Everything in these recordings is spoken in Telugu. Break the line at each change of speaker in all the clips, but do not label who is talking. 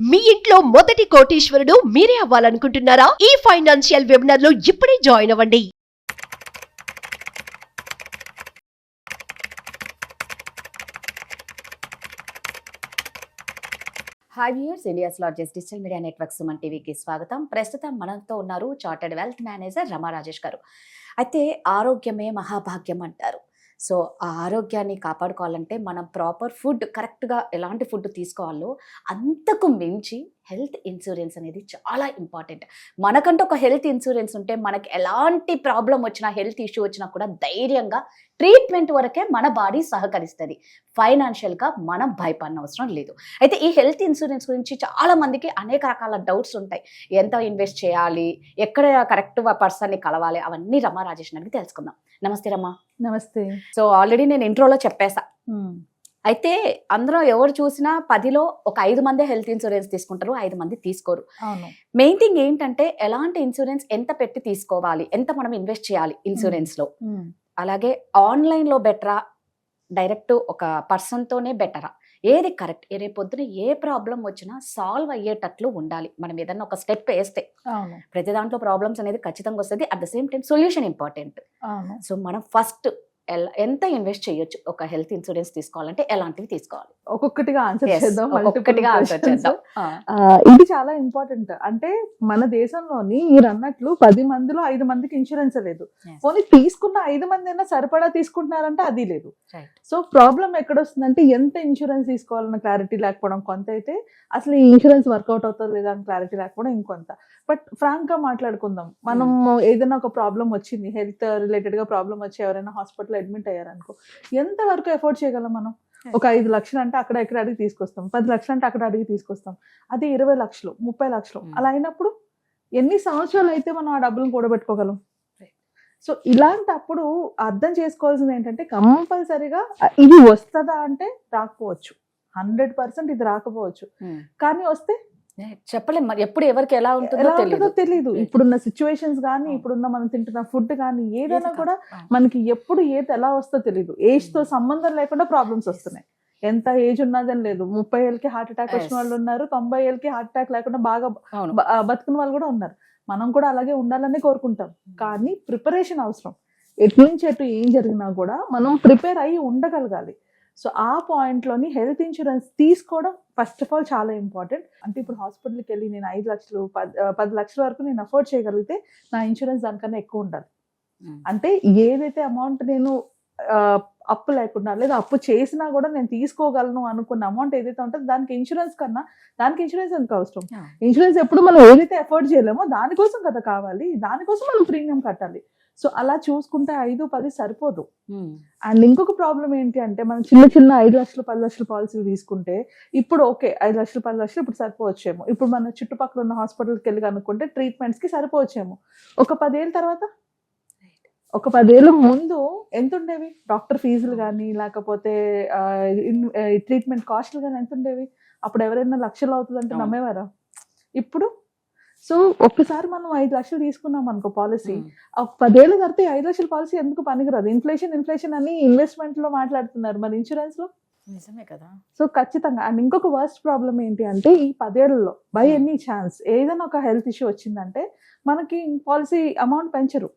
మీ ఇంట్లో మొదటి కోటీశ్వరుడు మీరే అవ్వాలనుకుంటున్నారా? ఈ ఫైనాన్షియల్ వెబినార్ లో ఇప్పుడే జాయిన్ అవ్వండి.
Hi viewers, India's largest digital media network Suman టీవీకి స్వాగతం. ప్రస్తుతం మనతో ఉన్నారు చార్టర్డ్ వెల్త్ మేనేజర్ రమా రాజేష్ గారు. అయితే ఆరోగ్యమే మహాభాగ్యం అంటారు. సో ఆ ఆరోగ్యాన్ని కాపాడుకోవాలంటే మనం ప్రాపర్ ఫుడ్, కరెక్ట్గా ఎలాంటి ఫుడ్ తీసుకోవాలో అంతకు మించి హెల్త్ ఇన్సూరెన్స్ అనేది చాలా ఇంపార్టెంట్. మనకంటూ ఒక హెల్త్ ఇన్సూరెన్స్ ఉంటే మనకి ఎలాంటి ప్రాబ్లం వచ్చినా, హెల్త్ ఇష్యూ వచ్చినా కూడా ధైర్యంగా ట్రీట్మెంట్ వరకే మన బాడీ సహకరిస్తుంది. ఫైనాన్షియల్గా మనం భయపడిన అవసరం లేదు. అయితే ఈ హెల్త్ ఇన్సూరెన్స్ గురించి చాలా మందికి అనేక రకాల డౌట్స్ ఉంటాయి. ఎంత ఇన్వెస్ట్ చేయాలి, ఎక్కడ కరెక్ట్ పర్సన్ని కలవాలి, అవన్నీ రమా రాజేష్ అడిగి తెలుసుకుందాం. నమస్తే రమా.
నమస్తే.
సో ఆల్రెడీ నేను ఇంట్రోలో చెప్పేసా. అయితే అందరూ ఎవరు చూసినా 10లో ఒక 5 మందే హెల్త్ ఇన్సూరెన్స్ తీసుకుంటారు, 5 మంది తీసుకోరు. మెయిన్ థింగ్ ఏంటంటే ఎలాంటి ఇన్సూరెన్స్ ఎంత పెట్టి తీసుకోవాలి, ఎంత మనం ఇన్వెస్ట్ చేయాలి ఇన్సూరెన్స్ లో. అలాగే ఆన్లైన్ లో బెటరా, డైరెక్ట్ ఒక పర్సన్ తోనే బెటరా, ఏది కరెక్ట్? రేపొద్దున ఏ ప్రాబ్లం వచ్చినా సాల్వ్ అయ్యేటట్లు ఉండాలి. మనం ఏదన్నా ఒక స్టెప్ వేస్తే ప్రతి దాంట్లో ప్రాబ్లమ్స్ అనేది ఖచ్చితంగా వస్తుంది. At the same time solution important. So మనం ఫస్ట్ ఎంత ఇన్వెస్ట్ చేయొచ్చు ఒక హెల్త్ ఇన్సూరెన్స్ తీసుకోవాలంటే, ఎలాంటివి తీసుకోవాలి?
ఒక్కొక్కటిగా ఆన్సర్ చేద్దాం.
చేద్దాం.
ఇది చాలా ఇంపార్టెంట్. అంటే మన దేశంలోని మీరు అన్నట్లు 10 మందిలో 5 మందికి ఇన్సూరెన్స్ లేదు. పోనీ తీసుకున్న 5 మంది అయినా సరిపడా తీసుకుంటున్నారంటే అది లేదు. సో ప్రాబ్లం ఎక్కడొస్తుందంటే ఎంత ఇన్సూరెన్స్ తీసుకోవాలన్న క్లారిటీ లేకపోవడం కొంత అయితే, అసలు ఈ ఇన్సూరెన్స్ వర్కౌట్ అవుతుంది లేదా అని క్లారిటీ లేకపోవడం ఇంకొంత. బట్ ఫ్రాంక్ గా మాట్లాడుకుందాం. మనం ఏదైనా ఒక ప్రాబ్లం వచ్చింది, హెల్త్ రిలేటెడ్ గా ప్రాబ్లం వచ్చి ఎవరైనా హాస్పిటల్ అడ్మిట్ అయ్యారనుకో, ఎంత వరకు ఎఫోర్డ్ చేయగలం మనం? ఒక 5 లక్షలు అంటే అక్కడ ఎక్కడ అడిగి తీసుకొస్తాం, 10 లక్షలు అంటే అక్కడ అడిగి తీసుకొస్తాం. అది 20 లక్షలు, 30 లక్షలు అలా అయినప్పుడు ఎన్ని సంవత్సరాలు అయితే మనం ఆ డబ్బులను కూడబెట్టుకోగలం? సో ఇలాంటప్పుడు అర్థం చేసుకోవాల్సింది ఏంటంటే, కంపల్సరీగా ఇది వస్తుందా అంటే రాకపోవచ్చు, 100% ఇది రాకపోవచ్చు. కానీ వస్తే
చెప్పలేం మరి, ఎప్పుడు ఎవరికి ఎలా ఉంటుందో
తెలియదు. ఇప్పుడున్న సిచ్యువేషన్స్ కానీ, ఇప్పుడున్న మనం తింటున్న ఫుడ్ కానీ, ఏదైనా కూడా మనకి ఎప్పుడు ఏది ఎలా వస్తుందో తెలియదు. ఏజ్ తో సంబంధం లేకుండా ప్రాబ్లమ్స్ వస్తున్నాయి. ఎంత ఏజ్ ఉన్నదని లేదు. 30 ఏళ్ళకి హార్ట్ అటాక్ వచ్చిన వాళ్ళు ఉన్నారు, 90 ఏళ్ళకి హార్ట్ అటాక్ లేకుండా బాగా బతుకున్న వాళ్ళు కూడా ఉన్నారు. మనం కూడా అలాగే ఉండాలని కోరుకుంటాం. కానీ ప్రిపరేషన్ అవసరం. ఎటు నుంచి ఎటు ఏం జరిగినా కూడా మనం ప్రిపేర్ అయ్యి ఉండగలగాలి. సో ఆ పాయింట్లోని హెల్త్ ఇన్సూరెన్స్ తీసుకోవడం ఫస్ట్ ఆఫ్ ఆల్ చాలా ఇంపార్టెంట్. అంటే ఇప్పుడు హాస్పిటల్కి వెళ్ళి నేను 5 లక్షలు 10 లక్షల వరకు నేను అఫోర్డ్ చేయగలిగితే నా ఇన్సూరెన్స్ దానికన్నా ఎక్కువ ఉండాలి. అంటే ఏదైతే అమౌంట్ నేను అప్పు లేకుండా లేదా అప్పు చేసినా కూడా నేను తీసుకోగలను అనుకున్న అమౌంట్ ఏదైతే ఉంటుందో దానికి ఇన్సూరెన్స్ కన్నా, దానికి ఇన్సూరెన్స్ ఎందుకు అవసరం? ఇన్సూరెన్స్ ఎప్పుడు మనం ఏదైతే ఎఫోర్డ్ చేయలేమో దానికోసం కదా కావాలి, దానికోసం మనం ప్రీమియం కట్టాలి. సో అలా చూసుకుంటే 5-10 సరిపోదు. అండ్ ఇంకొక ప్రాబ్లం ఏంటి అంటే, మనం చిన్న 5 లక్షలు 10 లక్షల పాలసీలు తీసుకుంటే ఇప్పుడు ఓకే 5 లక్షలు 10 లక్షలు ఇప్పుడు సరిపోవచ్చేమో. ఇప్పుడు మన చుట్టుపక్కల ఉన్న హాస్పిటల్కి వెళ్ళి కనుక్కుంటే ట్రీట్మెంట్స్కి సరిపోవచ్చేమో. ఒక 10 ఏళ్ళ తర్వాత, ఒక 10 ఏళ్ళ ముందు ఎంత ఉండేవి డాక్టర్ ఫీజులు కానీ, లేకపోతే ట్రీట్మెంట్ కాస్ట్లు కానీ ఎంత ఉండేవి? అప్పుడు ఎవరైనా లక్షలు అవుతుందంటే నమ్మేవారా? ఇప్పుడు సో ఒక్కసారి మనం 5 లక్షలు తీసుకున్నాం అనుకో పాలసీ, 10 ఏళ్ళ తర్వాత 5 లక్షల పాలసీ ఎందుకు పనికిరాదు? ఇన్ఫ్లేషన్ అని ఇన్వెస్ట్మెంట్ లో మాట్లాడుతున్నారు, మరి ఇన్సూరెన్స్ లో
నిజమే కదా. సో
ఖచ్చితంగా. అండ్ ఇంకొక వర్స్ట్ ప్రాబ్లం ఏంటి అంటే, ఈ 10 ఏళ్లలో బై ఎనీ ఛాన్స్ ఏదైనా ఒక హెల్త్ ఇష్యూ వచ్చిందంటే మనకి పాలసీ అమౌంట్ పెంచరు.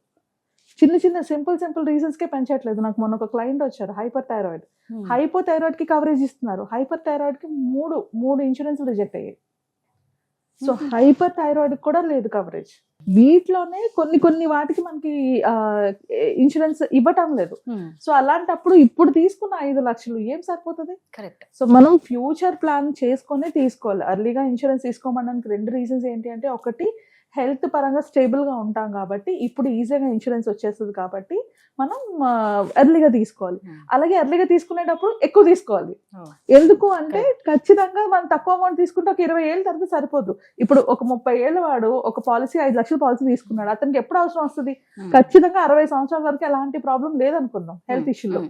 చిన్న సింపుల్ రీజన్స్ కే పెంచట్లేదు. నాకు మొన్న ఒక క్లయింట్ వచ్చారు, హైపర్ థైరాయిడ్ కి కవరేజ్ ఇస్తున్నారు. హైపర్ థైరాయిడ్ కి మూడు ఇన్సూరెన్స్ రిజెక్ట్ అయ్యాయి. సో హైపర్ థైరాయిడ్ కూడా లేదు కవరేజ్. వీటిలోనే కొన్ని వాటికి మనకి ఇన్సూరెన్స్ ఇవ్వటం లేదు. సో అలాంటప్పుడు ఇప్పుడు తీసుకున్న 5 లక్షలు ఏం సరిపోతుంది?
కరెక్ట్.
సో మనం ఫ్యూచర్ ప్లాన్ చేసుకొని తీసుకోవాలి. అర్లీగా ఇన్సూరెన్స్ తీసుకోమడానికి 2 రీజన్స్ ఏంటి అంటే, ఒకటి హెల్త్ పరంగా స్టేబుల్ గా ఉంటాం కాబట్టి ఇప్పుడు ఈజీగా ఇన్సూరెన్స్ వచ్చేస్తుంది కాబట్టి మనం ఎర్లీగా తీసుకోవాలి. అలాగే ఎర్లీగా తీసుకునేటప్పుడు ఎక్కువ తీసుకోవాలి. ఎందుకు అంటే ఖచ్చితంగా మనం తక్కువ అమౌంట్ తీసుకుంటే ఒక 20 ఏళ్ళ తర్వాత సరిపోదు. ఇప్పుడు ఒక 30 ఏళ్ళ వాడు ఒక పాలసీ 5 లక్షల పాలసీ తీసుకున్నాడు, అతనికి ఎప్పుడు అవసరం వస్తుంది? ఖచ్చితంగా 60 సంవత్సరాల వరకు ఎలాంటి ప్రాబ్లం లేదనుకుందాం హెల్త్ ఇష్యూలో.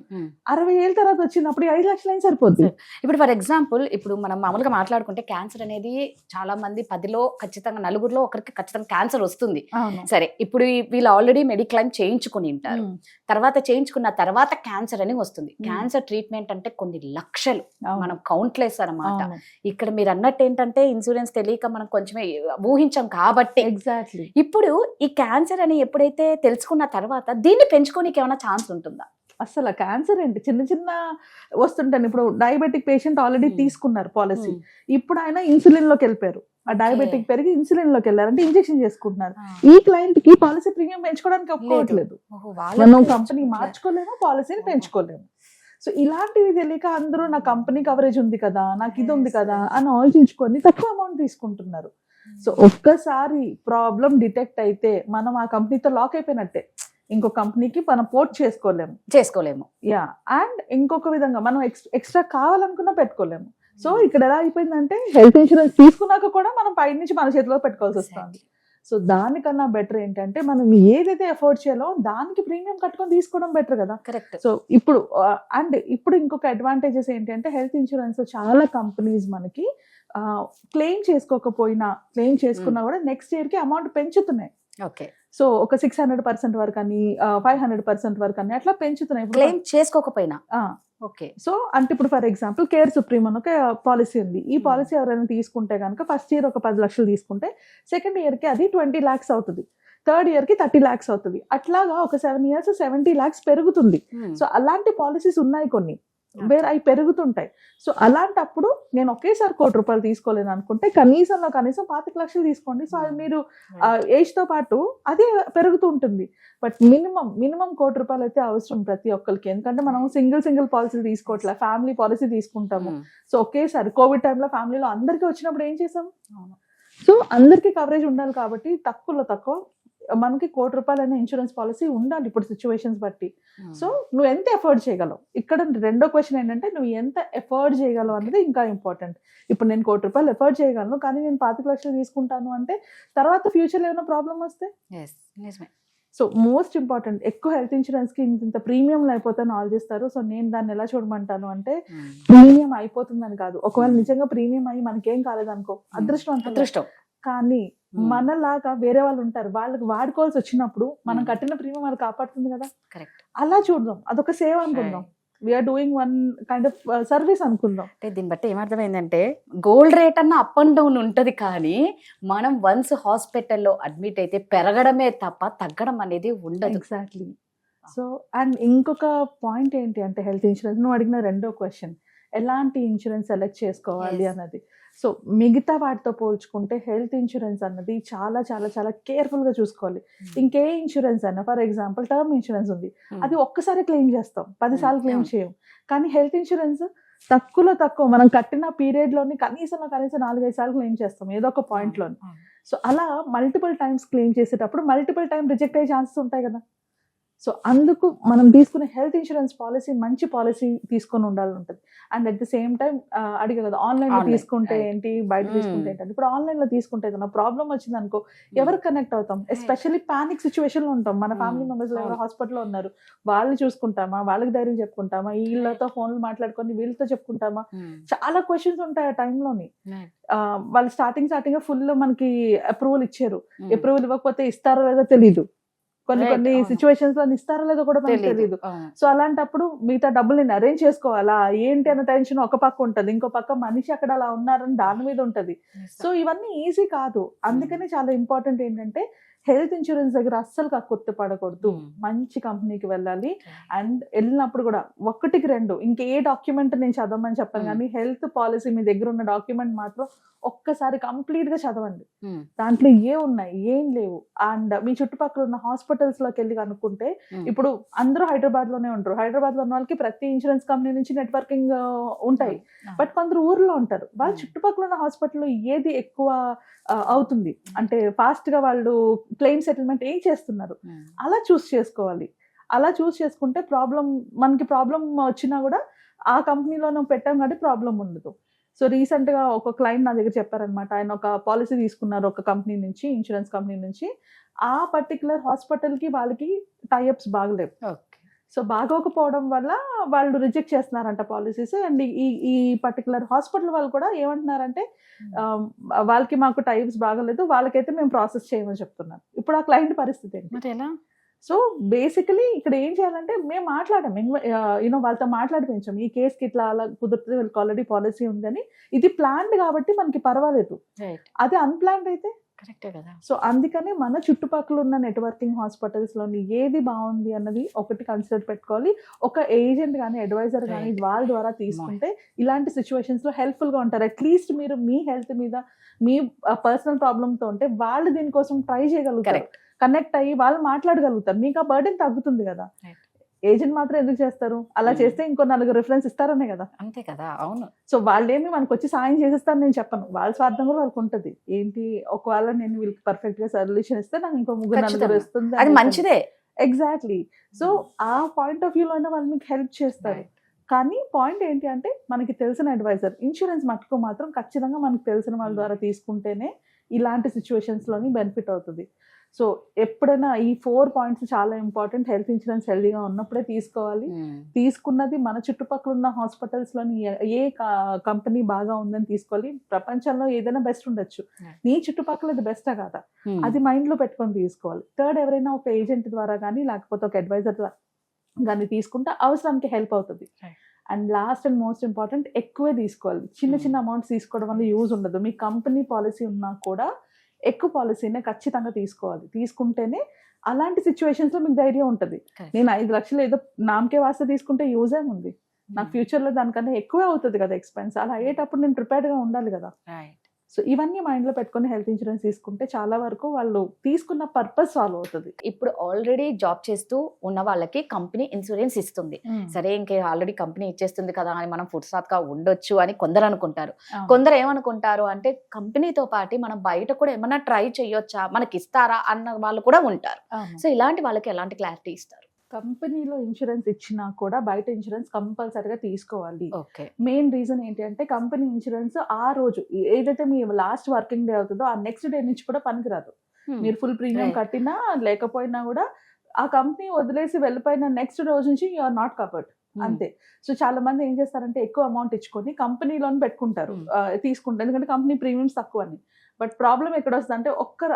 60 ఏళ్ళ తర్వాత వచ్చినప్పుడు 5 లక్షలు అయినా సరిపోద్ది.
ఇప్పుడు ఫర్ ఎగ్జాంపుల్, ఇప్పుడు మనం మామూలుగా మాట్లాడుకుంటే క్యాన్సర్ అనేది చాలా మంది 10లో ఖచ్చితంగా 4 ఒకరికి ఖచ్చితంగా క్యాన్సర్ వస్తుంది.
అవును.
సరే, ఇప్పుడు వీళ్ళు ఆల్రెడీ మెడిక్లైమ్ చేయించుకుని ఉంటారు,
ఉమ్,
తర్వాత చేయించుకున్న తర్వాత క్యాన్సర్ అని వస్తుంది.
Hmm.
క్యాన్సర్ ట్రీట్మెంట్ అంటే కొన్ని లక్షలు,
అవును.
మనం కౌంట్లెస్ అన్నమాట.
అవును.
ఇక్కడ మీరు అన్నట్టు ఏంటంటే ఇన్సూరెన్స్ తెలియక మనం కొంచెమే ఊహించాం కాబట్టి.
ఎగ్జాక్ట్లీ.
ఇప్పుడు ఈ క్యాన్సర్ అని ఎప్పుడైతే తెలుసుకున్న తర్వాత దీన్ని పెంచుకోనికి ఏమైనా ఛాన్స్ ఉంటుందా?
అసలు క్యాన్సర్ ఏంటి, చిన్న చిన్న వస్తుంటాను. ఇప్పుడు డయాబెటిక్ పేషెంట్ ఆల్రెడీ
Hmm.
తీసుకున్నారు పాలసీ, ఇప్పుడు ఆయన ఇన్సులిన్ లోకి వెళ్ళిపోయారు. ఆ డయాబెటిక్ పెరిగి ఇన్సులిన్ లోకి వెళ్ళారు అంటే ఇంజెక్షన్ చేసుకుంటున్నారు. ఈ క్లయింట్ కి పాలసీ ప్రీమియం పెంచుకోవడానికి ఒప్పుకోవట్లేదు. మనం కంపెనీ మార్చుకోలేము, పాలసీని పెంచుకోలేము. సో ఇలాంటివి తెలియక అందరూ నా కంపెనీ కవరేజ్ ఉంది కదా, నాకు ఇది ఉంది కదా అని ఆలోచించుకొని తక్కువ అమౌంట్ తీసుకుంటున్నారు. సో ఒక్కసారి ప్రాబ్లం డిటెక్ట్ అయితే మనం ఆ కంపెనీతో లాక్ అయిపోయినట్టే. ఇంకో కంపెనీకి మనం పోర్ట్ చేసుకోలేము. యా, అండ్ ఇంకొక విధంగా మనం ఎక్స్ట్రా కావాలనుకున్నా పెట్టుకోలేము. సో ఇక్కడ ఎలా అయిపోయిందంటే హెల్త్ ఇన్సూరెన్స్ తీసుకున్నాక కూడా మనం పై నుంచి మన చేతిలో పెట్టుకోవాల్సి వస్తుంది. సో దానికన్నా బెటర్ ఏంటంటే మనం ఏదైతే ఎఫోర్డ్ చేయాలో దానికి ప్రీమియం కట్టుకొని తీసుకోవడం బెటర్ కదా.
కరెక్ట్.
సో ఇప్పుడు ఇంకొక అడ్వాంటేజెస్ ఏంటంటే హెల్త్ ఇన్సూరెన్స్ చాలా కంపెనీస్ మనకి క్లెయిమ్ చేసుకోకపోయినా, క్లెయిమ్ చేసుకున్నా కూడా నెక్స్ట్ ఇయర్ కి అమౌంట్ పెంచుతున్నాయి.
ఓకే.
సో ఒక 600% వరకు అని 500% వరకు అని అట్లా పెంచుతున్నాయి.
క్లెయిమ్ చేసుకోకపోయినా. ఓకే.
సో అంటే ఇప్పుడు ఫర్ ఎగ్జాంపుల్ కేర్ సుప్రీం అని ఒక పాలసీ ఉంది. ఈ పాలసీ ఎవరైనా తీసుకుంటే కనుక ఫస్ట్ ఇయర్ ఒక 10 లక్షలు తీసుకుంటే సెకండ్ ఇయర్ కి అది 20 lakhs అవుతుంది, థర్డ్ ఇయర్ కి 30 lakhs అవుతుంది. అట్లాగా ఒక 7 years 70 lakhs పెరుగుతుంది. సో అలాంటి పాలసీస్ ఉన్నాయి కొన్ని, వేరే అవి పెరుగుతుంటాయి. సో అలాంటప్పుడు నేను ఒకేసారి 1 కోటి రూపాయలు తీసుకోలేను అనుకుంటే కనీసం 25 లక్షలు తీసుకోండి. సో అది మీరు ఏజ్ తో పాటు అదే పెరుగుతూ ఉంటుంది. బట్ మినిమం 1 కోటి రూపాయలు అయితే అవసరం ప్రతి ఒక్కరికి. ఎందుకంటే మనం సింగిల్ పాలసీ తీసుకోవట్లే, ఫ్యామిలీ పాలసీ తీసుకుంటాము. సో ఒకేసారి కోవిడ్ టైంలో ఫ్యామిలీలో అందరికీ వచ్చినప్పుడు ఏం చేసాం? సో అందరికీ కవరేజ్ ఉండాలి కాబట్టి తక్కువ మనకి 1 కోటి రూపాయలు అనే ఇన్సూరెన్స్ పాలసీ ఉండాలి ఇప్పుడు సిచ్యువేషన్స్ బట్టి. సో నువ్వు ఎంత ఎఫర్డ్ చేయగలవు, ఇక్కడ రెండో క్వశ్చన్ ఏంటంటే నువ్వు ఎంత ఎఫర్డ్ చేయగలవు అనేది ఇంకా ఇంపార్టెంట్. ఇప్పుడు నేను 1 కోటి రూపాయలు ఎఫర్డ్ చేయగలను, కానీ నేను 25 లక్షలు తీసుకుంటాను అంటే తర్వాత ఫ్యూచర్లో ఏమైనా ప్రాబ్లం వస్తే. సో మోస్ట్ ఇంపార్టెంట్, ఎక్కువ హెల్త్ ఇన్సూరెన్స్ కి ఇంత ప్రీమియంలు అయిపోతాను ఆలోచిస్తారు. సో నేను దాన్ని ఎలా చూడమంటాను అంటే ప్రీమియం అయిపోతుందని కాదు. ఒకవేళ నిజంగా ప్రీమియం అయ్యి మనకేం కాలేదనుకో, అదృష్టం. కానీ మనలాగా వేరే వాళ్ళు ఉంటారు, వాళ్ళకి వాడుకోవాల్సి వచ్చినప్పుడు మనం కట్టిన ప్రీమియం అది కాపాడుతుంది కదా. అలా చూద్దాం, అదొక సేవ అనుకుందాం. We are doing one kind of service అనుకుందాం.
అంటే దీన్ని బట్టి ఏమర్థమైందంటే గోల్డ్ రేట్ అన్న అప్ అండ్ డౌన్ ఉంటది, కానీ మనం వన్స్ హాస్పిటల్లో అడ్మిట్ అయితే పెరగడమే తప్ప తగ్గడం అనేది ఉండదు.
ఎగ్జాక్ట్లీ. సో అండ్ ఇంకొక పాయింట్ ఏంటి అంటే హెల్త్ ఇన్సూరెన్స్ నువ్వు అడిగిన రెండో క్వశ్చన్, ఎలాంటి ఇన్సూరెన్స్ సెలెక్ట్ చేసుకోవాలి అన్నది. సో మిగతా వాటితో పోల్చుకుంటే హెల్త్ ఇన్సూరెన్స్ అన్నది చాలా చాలా చాలా కేర్ఫుల్ గా చూసుకోవాలి. ఇంకే ఇన్సూరెన్స్ అయినా, ఫర్ ఎగ్జాంపుల్ టర్మ్ ఇన్సూరెన్స్ ఉంది, అది ఒక్కసారి క్లెయిమ్ చేస్తాం, 10 సార్లు క్లెయిమ్ చేయం. కానీ హెల్త్ ఇన్సూరెన్స్ తక్కువ మనం కట్టిన పీరియడ్ లోని కనీసం 4-5 సార్లు క్లెయిమ్ చేస్తాం ఏదో ఒక పాయింట్ లోని. సో అలా మల్టిపుల్ టైమ్స్ క్లెయిమ్ చేసేటప్పుడు మల్టిపుల్ టైం రిజెక్ట్ అయ్యే ఛాన్సెస్ ఉంటాయి కదా. సో అందుకు మనం తీసుకునే హెల్త్ ఇన్సూరెన్స్ పాలసీ మంచి పాలసీ తీసుకొని ఉండాలని ఉంటుంది. And at the same time అడిగే కదా ఆన్లైన్ లో తీసుకుంటే ఏంటి, బయట తీసుకుంటే ఏంటి. ఇప్పుడు ఆన్లైన్ లో తీసుకుంటే ఏదైనా ప్రాబ్లం వచ్చింది అనుకో, ఎవరు కనెక్ట్ అవుతాం? ఎస్పెషల్లీ పానిక్ సిచ్యువేషన్ లో ఉంటాం. మన ఫ్యామిలీ మెంబర్స్ ఎవరు హాస్పిటల్లో ఉన్నారు, వాళ్ళు చూసుకుంటామా, వాళ్ళకి ధైర్యం చెప్పుకుంటామా, వీళ్ళతో ఫోన్లు మాట్లాడుకొని వీళ్ళతో చెప్పుకుంటామా, చాలా క్వశ్చన్స్ ఉంటాయి ఆ టైంలోని. వాళ్ళు స్టార్టింగ్ ఫుల్ మనకి అప్రూవల్ ఇచ్చారు, అప్రూవల్ ఇవ్వకపోతే ఇస్తారో లేదో తెలీదు, కొన్ని సిచ్యువేషన్స్ లో ఇస్తారో లేదో కూడా మనకు తెలియదు. సో అలాంటప్పుడు మిగతా డబ్బులు నేను అరేంజ్ చేసుకోవాలా ఏంటి అన్న టెన్షన్ ఒక పక్క ఉంటది, ఇంకో పక్క మనిషి అక్కడ అలా ఉన్నారని దాని మీద ఉంటది. సో ఇవన్నీ ఈజీ కాదు. అందుకని చాలా ఇంపార్టెంట్ ఏంటంటే హెల్త్ ఇన్సూరెన్స్ దగ్గర అస్సలు కొత్త పడకూడదు, మంచి కంపెనీకి వెళ్ళాలి. అండ్ వెళ్ళినప్పుడు కూడా 1-2 ఇంకే డాక్యుమెంట్ నేను చదవమని చెప్పాను, కానీ హెల్త్ పాలసీ మీ దగ్గర ఉన్న డాక్యుమెంట్ మాత్రం ఒక్కసారి కంప్లీట్ గా చదవండి. దాంట్లో ఉన్నాయి ఏం లేవు. అండ్ మీ చుట్టుపక్కల ఉన్న హాస్పిటల్స్ లోకి వెళ్ళి కనుక్కుంటే, ఇప్పుడు అందరూ హైదరాబాద్ లోనే ఉంటారు, హైదరాబాద్ లో ఉన్న వాళ్ళకి ప్రతి ఇన్సూరెన్స్ కంపెనీ నుంచి నెట్వర్కింగ్ ఉంటాయి. బట్ కొందరు ఊర్లో ఉంటారు, వాళ్ళ చుట్టుపక్కల ఉన్న హాస్పిటల్లో ఏది ఎక్కువ అవుతుంది అంటే ఫాస్ట్ గా వాళ్ళు క్లెయిమ్ సెటిల్మెంట్ ఏం చేస్తున్నారు అలా చూస్ చేసుకోవాలి. అలా చూస్ చేసుకుంటే మనకి ప్రాబ్లం వచ్చినా కూడా ఆ కంపెనీలో పెట్టాం కాబట్టి ప్రాబ్లం ఉండదు. సో రీసెంట్ గా ఒక క్లయింట్ నా దగ్గర చెప్పారనమాట, ఆయన ఒక పాలసీ తీసుకున్నారు ఒక కంపెనీ నుంచి, ఇన్సూరెన్స్ కంపెనీ నుంచి. ఆ పర్టికులర్ హాస్పిటల్ కి వాళ్ళకి టైఅప్స్ బాగలేవు. సో బాగోకపోవడం వల్ల వాళ్ళు రిజెక్ట్ చేస్తున్నారంట పాలసీస్. అండ్ ఈ పర్టికులర్ హాస్పిటల్ వాళ్ళు కూడా ఏమంటున్నారంటే వాళ్ళకి మాకు టైప్స్ బాగలేదు, వాళ్ళకైతే మేము ప్రాసెస్ చేయమని చెప్తున్నారు. ఇప్పుడు ఆ క్లయింట్ పరిస్థితి ఏంటి?
మరి ఎలా?
సో బేసికలీ ఇక్కడ ఏం చేయాలంటే మేము మాట్లాడాం, వాళ్ళతో మాట్లాడిపించాం, ఈ కేసుకి ఇట్లా అలా కుదురుతుంది, వీళ్ళకి ఆల్రెడీ పాలసీ ఉందని. ఇది ప్లాన్డ్ కాబట్టి మనకి పర్వాలేదు, అదే అన్ప్లాన్డ్ అయితే
కరెక్టే కదా.
సో అందుకని మన చుట్టుపక్కల ఉన్న నెట్వర్కింగ్ హాస్పిటల్స్ లోని ఏది బాగుంది అన్నది ఒకటి కన్సిడర్ పెట్టుకోవాలి. ఒక ఏజెంట్ కానీ అడ్వైజర్ కానీ వాళ్ళ ద్వారా తీసుకుంటే ఇలాంటి సిచ్యువేషన్స్ లో హెల్ప్ఫుల్ గా ఉంటారు. అట్లీస్ట్ మీరు మీ హెల్త్ మీద మీ పర్సనల్ ప్రాబ్లమ్ తో ఉంటే వాళ్ళు దీనికోసం ట్రై చేయగలుగుతారు, కనెక్ట్ అయ్యి వాళ్ళు మాట్లాడగలుగుతారు, మీకు ఆ బర్డెన్ తగ్గుతుంది కదా. ఏజెంట్ మాత్రం ఎందుకు చేస్తారు? అలా చేస్తే ఇంకో 4 రిఫరెన్స్ ఇస్తారనే కదా.
అంతే కదా. అవును.
సో వాళ్ళేమి మనకు వచ్చి సాయం చేసేస్తారు నేను చెప్పను, వాళ్ళ స్వార్థం కూడా వాళ్ళకి ఉంటుంది. ఏంటి, ఒకవేళ నేను వీళ్ళకి పర్ఫెక్ట్ గా సొల్యూషన్ ఇస్తే నాకు ఇంకో 3-4 ఇస్తుంది,
అది మంచిదే.
ఎగ్జాక్ట్లీ. సో ఆ పాయింట్ ఆఫ్ వ్యూలో అయినా వాళ్ళు మీకు హెల్ప్ చేస్తారు. కానీ పాయింట్ ఏంటి అంటే మనకి తెలిసిన అడ్వైజర్, ఇన్సూరెన్స్ మట్టుకు మాత్రం ఖచ్చితంగా మనకు తెలిసిన వాళ్ళ ద్వారా తీసుకుంటేనే ఇలాంటి సిచ్యువేషన్స్ లోని బెనిఫిట్ అవుతుంది. సో ఎప్పుడైనా ఈ 4 పాయింట్స్ చాలా ఇంపార్టెంట్. హెల్త్ ఇన్సూరెన్స్ హెల్తీగా ఉన్నప్పుడే తీసుకోవాలి. తీసుకున్నది మన చుట్టుపక్కల ఉన్న హాస్పిటల్స్ లోని ఏ కంపెనీ బాగా ఉందని తీసుకోవాలి. ప్రపంచంలో ఏదైనా బెస్ట్ ఉండొచ్చు, నీ చుట్టుపక్కల ఇది బెస్టా కాదా అది మైండ్ లో పెట్టుకొని తీసుకోవాలి. థర్డ్, ఎవరైనా ఒక ఏజెంట్ ద్వారా కానీ లేకపోతే ఒక అడ్వైజర్ ద్వారా కానీ తీసుకుంటే అవసరానికి హెల్ప్ అవుతుంది. And last and most important, ఎక్కువే తీసుకోవాలి. చిన్న అమౌంట్స్ తీసుకోవడం వల్ల యూజ్ ఉండదు. మీ కంపెనీ పాలసీ ఉన్నా కూడా ఎక్కువ పాలసీనే ఖచ్చితంగా తీసుకోవాలి. తీసుకుంటేనే అలాంటి సిచ్యువేషన్స్ లో మీకు ధైర్యం ఉంటుంది. నేను 5 లక్షలు ఏదో నామకే వాస్తే తీసుకుంటే యూజ్ ఏముంది, నాకు ఫ్యూచర్ లో దానికన్నా ఎక్కువే అవుతుంది కదా ఎక్స్పెన్స్. అలా అయ్యేటప్పుడు నేను ప్రిపేర్డ్ గా ఉండాలి కదా. సో ఇవన్నీ మైండ్ లో పెట్టుకుని హెల్త్ ఇన్సూరెన్స్ తీసుకుంటే చాలా వరకు వాళ్ళు తీసుకున్న పర్పస్ సాల్వ్ అవుతుంది.
ఇప్పుడు ఆల్రెడీ జాబ్ చేస్తూ ఉన్న వాళ్ళకి కంపెనీ ఇన్సూరెన్స్ ఇస్తుంది. సరే, ఇంకే ఆల్రెడీ కంపెనీ ఇచ్చేస్తుంది కదా అని మనం ఫుర్సాత్గా ఉండొచ్చు అని కొందరు అనుకుంటారు. కొందరు ఏమనుకుంటారు అంటే కంపెనీతో పాటు మనం బయట కూడా ఏమన్నా ట్రై చేయొచ్చా, మనకి ఇస్తారా అన్న వాళ్ళు కూడా ఉంటారు. సో ఇలాంటి వాళ్ళకి ఎలాంటి క్లారిటీ ఇస్తారు?
కంపెనీలో ఇన్సూరెన్స్ ఇచ్చినా కూడా బయట ఇన్సూరెన్స్ కంపల్సరీగా తీసుకోవాలి. మెయిన్ రీజన్ ఏంటి అంటే కంపెనీ ఇన్సూరెన్స్ ఆ రోజు ఏదైతే మీ లాస్ట్ వర్కింగ్ డే అవుతుందో ఆ నెక్స్ట్ డే నుంచి కూడా పనికిరాదు. మీరు ఫుల్ ప్రీమియం కట్టినా లేకపోయినా కూడా ఆ కంపెనీ వదిలేసి వెళ్ళిపోయిన నెక్స్ట్ రోజు నుంచి యు ఆర్ నాట్ కవర్డ్, అంతే. సో చాలా మంది ఏం చేస్తారంటే ఎక్కువ అమౌంట్ ఇచ్చుకొని కంపెనీలోని పెట్టుకుంటారు, తీసుకుంటారు, ఎందుకంటే కంపెనీ ప్రీమియమ్స్ తక్కువ అని. బట్ ప్రాబ్లం ఎక్కడ వస్తుంది అంటే ఒక్క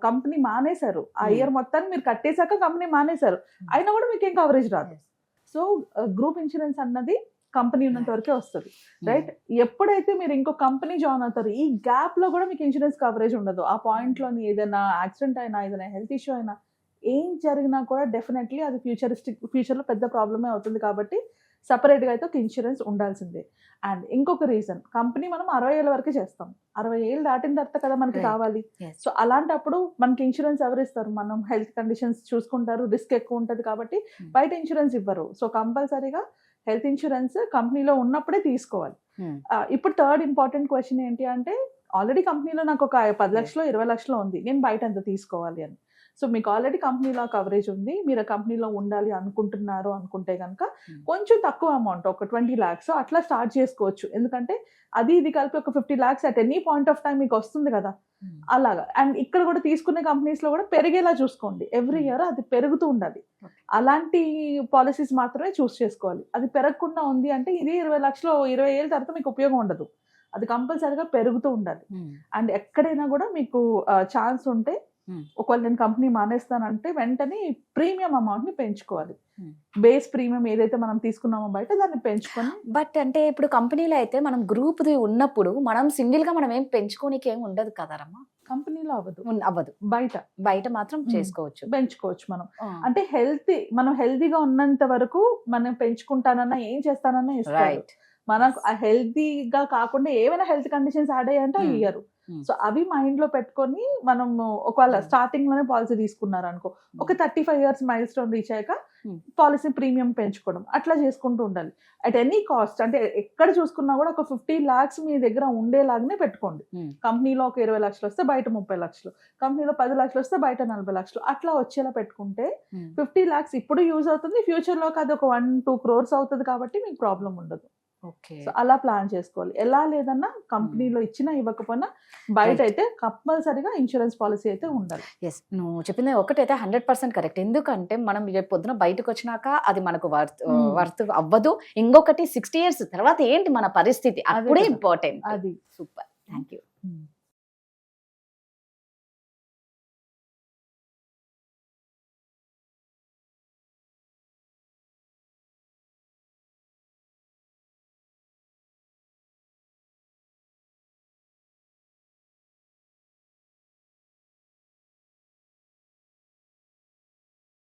కంపెనీ మానేశారు, ఆ ఇయర్ మొత్తాన్ని మీరు కట్టేశాక కంపెనీ మానేశారు, అయినా కూడా మీకు ఏం కవరేజ్ రాదు. సో గ్రూప్ ఇన్సూరెన్స్ అన్నది కంపెనీ ఉన్నంత వరకే వస్తుంది, రైట్? ఎప్పుడైతే మీరు ఇంకో కంపెనీ జాయిన్ అవుతారు ఈ గ్యాప్ లో కూడా మీకు ఇన్సూరెన్స్ కవరేజ్ ఉండదు. ఆ పాయింట్ లోని ఏదైనా యాక్సిడెంట్ అయినా ఏదైనా హెల్త్ ఇష్యూ అయినా ఏం జరిగినా కూడా డెఫినెట్లీ అది ఫ్యూచర్ లో పెద్ద ప్రాబ్లమే అవుతుంది. కాబట్టి సపరేట్ గా అయితే ఒక ఇన్సూరెన్స్ ఉండాల్సిందే. అండ్ ఇంకొక రీజన్, కంపెనీ మనం 60 ఏళ్ళ వరకే చేస్తాం, 60 ఏళ్ళు దాటిన తర్వాత కదా మనకి కావాలి. సో అలాంటప్పుడు మనకి ఇన్సూరెన్స్ ఎవరు ఇస్తారు? మనం హెల్త్ కండిషన్స్ చూసుకుంటారు, రిస్క్ ఎక్కువ ఉంటుంది కాబట్టి బయట ఇన్సూరెన్స్ ఇవ్వరు. సో కంపల్సరీగా హెల్త్ ఇన్సూరెన్స్ కంపెనీలో ఉన్నప్పుడే తీసుకోవాలి. ఇప్పుడు థర్డ్ ఇంపార్టెంట్ క్వశ్చన్ ఏంటి అంటే ఆల్రెడీ కంపెనీలో నాకు ఒక 10 లక్షలు 20 లక్షలు ఉంది, నేను బయట ఎంత తీసుకోవాలి అని. సో మీకు ఆల్రెడీ కంపెనీలో కవరేజ్ ఉంది, మీరు ఆ కంపెనీలో ఉండాలి అనుకుంటున్నారు అనుకుంటే కనుక కొంచెం తక్కువ అమౌంట్, ఒక 20 lakhs అట్లా స్టార్ట్ చేసుకోవచ్చు. ఎందుకంటే అది ఇది కలిపి ఒక 50 lakhs at any point of time మీకు వస్తుంది కదా, అలాగా. అండ్ ఇక్కడ కూడా తీసుకునే కంపెనీస్ లో కూడా పెరిగేలా చూసుకోండి, ఎవ్రీ ఇయర్ అది పెరుగుతూ ఉండాలి. అలాంటి పాలసీస్ మాత్రమే చూస్ చేసుకోవాలి. అది పెరగకుండా ఉంది అంటే ఇది 20 లక్షలు 20 ఏళ్ళ తర్వాత మీకు ఉపయోగం ఉండదు, అది కంపల్సరీగా పెరుగుతూ ఉండాలి. అండ్ ఎక్కడైనా కూడా మీకు ఛాన్స్ ఉంటే ఒకవేళ నేను కంపెనీ మానేస్తానంటే వెంటనే ప్రీమియం అమౌంట్ ని పెంచుకోవాలి. బేస్ ప్రీమియం ఏదైతే మనం తీసుకున్నామో బయట దాన్ని పెంచుకొని.
బట్ అంటే ఇప్పుడు కంపెనీలో అయితే మనం గ్రూప్ ఉన్నప్పుడు మనం సింగిల్ గా మనం ఏం పెంచుకోనికి ఏం ఉండదు కదరమ్మా.
కంపెనీలో అవ్వదు,
బయట మాత్రం చేసుకోవచ్చు,
పెంచుకోవచ్చు. అంటే మనం హెల్తీగా ఉన్నంత వరకు మనం పెంచుకుంటానన్నా ఏం చేస్తానన్నా ఇస్తారు. మనకు హెల్తీగా కాకుండా ఏమైనా హెల్త్ కండిషన్స్ యాడ్ అయ్యాయంటే అవి ఇయ్యరు. సో అవి మైండ్ లో పెట్టుకొని మనం ఒకవేళ స్టార్టింగ్ లోనే పాలసీ తీసుకున్నారు అనుకో, ఒక 35 years మైల్ స్టోన్ రీచ్ అయ్యాక పాలసీ ప్రీమియం పెంచుకోవడం అట్లా చేసుకుంటూ ఉండాలి. అట్ ఎనీ కాస్ట్, అంటే ఎక్కడ చూసుకున్నా కూడా ఒక 50 lakhs మీ దగ్గర ఉండేలాగానే పెట్టుకోండి. కంపెనీలో ఒక 20 లక్షలు వస్తే బయట 30 లక్షలు, కంపెనీలో 10 లక్షలు వస్తే బయట 40 లక్షలు, అట్లా వచ్చేలా పెట్టుకుంటే 50 lakhs ఇప్పుడు యూజ్ అవుతుంది, ఫ్యూచర్ లో అది ఒక 1-2 crores అవుతుంది కాబట్టి మీకు ప్రాబ్లం ఉండదు.
ఓకే.
సో అలా ప్లాన్ చేసుకోవాలి. ఎలా లేదన్నా కంపెనీలో ఇచ్చినా ఇవ్వకపోయినా బయట అయితే కంపల్సరీగా ఇన్సూరెన్స్ పాలసీ అయితే ఉండాలి.
ఎస్, నువ్వు చెప్పింది ఒకటైతే 100% కరెక్ట్. ఎందుకంటే మనం రేపు పొద్దున బయటకు వచ్చినాక అది మనకు వర్త్ అవ్వదు. ఇంకొకటి 60 years తర్వాత ఏంటి మన పరిస్థితి, అప్పుడే
కదా.
ఇంపార్టెంట్.
అది
సూపర్, థ్యాంక్ యూ.